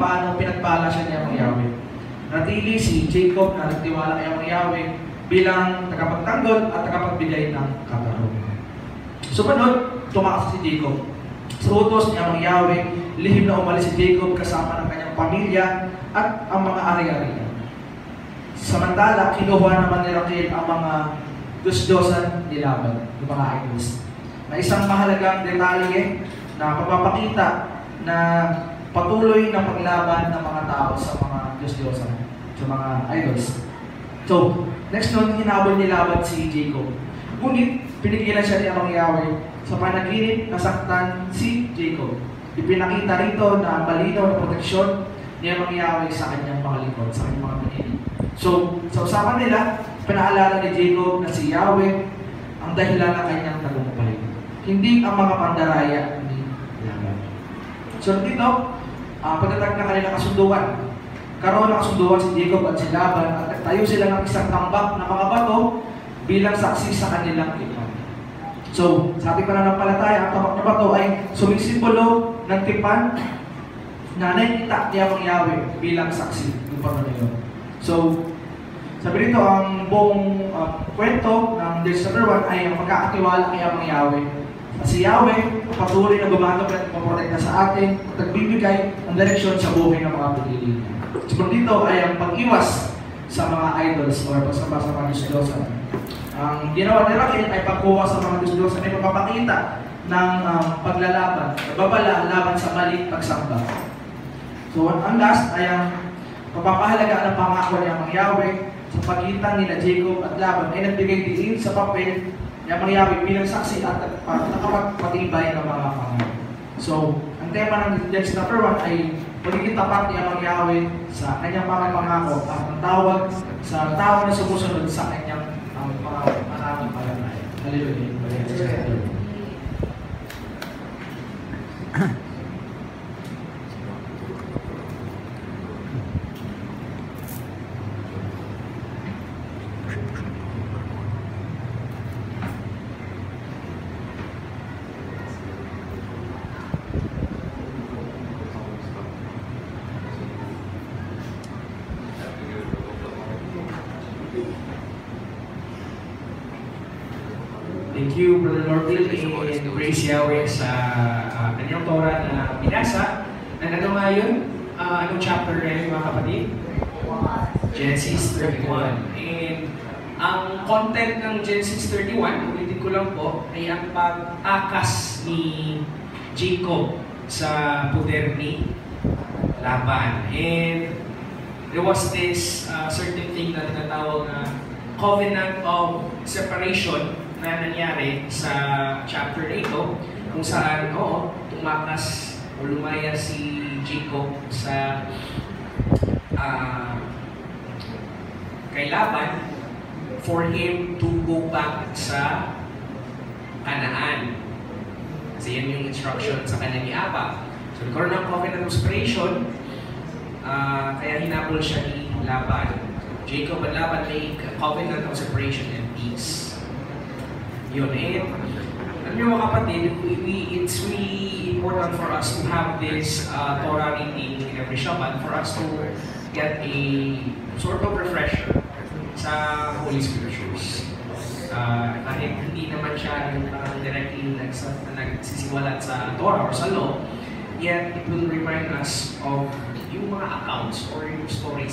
paano pinagpala siya niya ng Yahweh. Natili si Jacob na nagtiwala kay ang Yahweh bilang tagapagtanggol at tagapagbigay ng katarungan. Sumunod, tumakas si Jacob. Sa utos niya ang Yahweh, lihim na umalis si Jacob kasama ng kanyang pamilya at ang mga ari-arian. Samantala, kinuha naman ni Rachel ang mga Diyos-Diyosan ni Laban, yung mga idols. Na isang mahalagang detalye na papapakita na patuloy na paglaban ng mga tao sa mga Diyos-Diyosan, sa mga idols. So, next nun, hinabol ni Laban si Jacob. Ngunit, pinigilan siya ni Amang Yahweh sa panaginip nasaktan si Jacob. Ipinakita rito na malinaw na proteksyon ni Amang Yahweh sa kanyang mga lingkod, sa kanyang mga paninig. So, sa usapan nila, pinaalala ni Jacob na si Yahweh ang dahilan ng kanyang tagumpay. Hindi ang mga pandaraya ni Laban. So, dito, pagdating na kanilang kasunduan, karoon ng kasunduan si Jacob at si Laban at nagtayo sila ng isang tambak na mga bato bilang saksi sa kanilang tipan. So, sa ating pananampalataya, ang tambak na bato ay sumisimbolo ng tipan na nakikita ni Amang Yahweh bilang saksi ng Panginoon. So, sabi rito, ang buong kwento ng verse number 1 ay ang pagkakatiwala kay Amang Yahweh. Si Yahweh, patuloy na gumagawa at maprotekta sa atin at nagbibigay ng direksyon sa buhay ng mga pagili niya. So, dito ay ang pag-iwas sa mga idols o pagsamba sa mga Diyos-Diyosan. Ang ginawa ni Rachel ay pagkuha sa mga Diyos-Diyosan ay magpapakita ng paglalaban, nagbabala laban sa maling pagsamba. So, ang last ay ang pagpapahalaga ng pangako ni Amang Yahweh sa pagitan ni Jacob at Laban ay nagbigay din sa papel ni Amang Yahweh bilang saksi at nakapagpatibay ng mga pangako. So, ang tema ng verse number 1 ay pagiging tapat ni Amang Yahweh sa kanyang mga pangako at ang tawag sa tao na sumusunod sa kanyang mga pananampalataya. Hallelujah. Thank you, Brother Norville, and praise Yahweh sa kanyang Torah na binasa. Ano nga yun? Anong chapter na yun, mga kapatid? Genesis 31. And ang content ng Genesis 31, ulitin ko lang po, ay ang pag-akas ni Jacob sa puder ni Laban. And there was this certain thing na tinatawag na covenant of separation na nangyari sa chapter na ito, kung saan, tumakas o lumaya si Jacob sa kay Laban for him to go back sa Canaan. Kasi yan yung instruction sa kanya ni Abba. So, nagkaroon ng covenant of separation, kaya hinabol siya ni Laban. So, Jacob and Laban make a covenant of separation and peace. Yun, alam niyo mga kapatid, it's really important for us to have this Torah reading in every Shabbat for us to get a sort of refresher sa Holy Scriptures. Kahit hindi naman siya yung directly nagsisiwalat sa Torah or sa law, yet it will remind us of yung mga accounts or yung story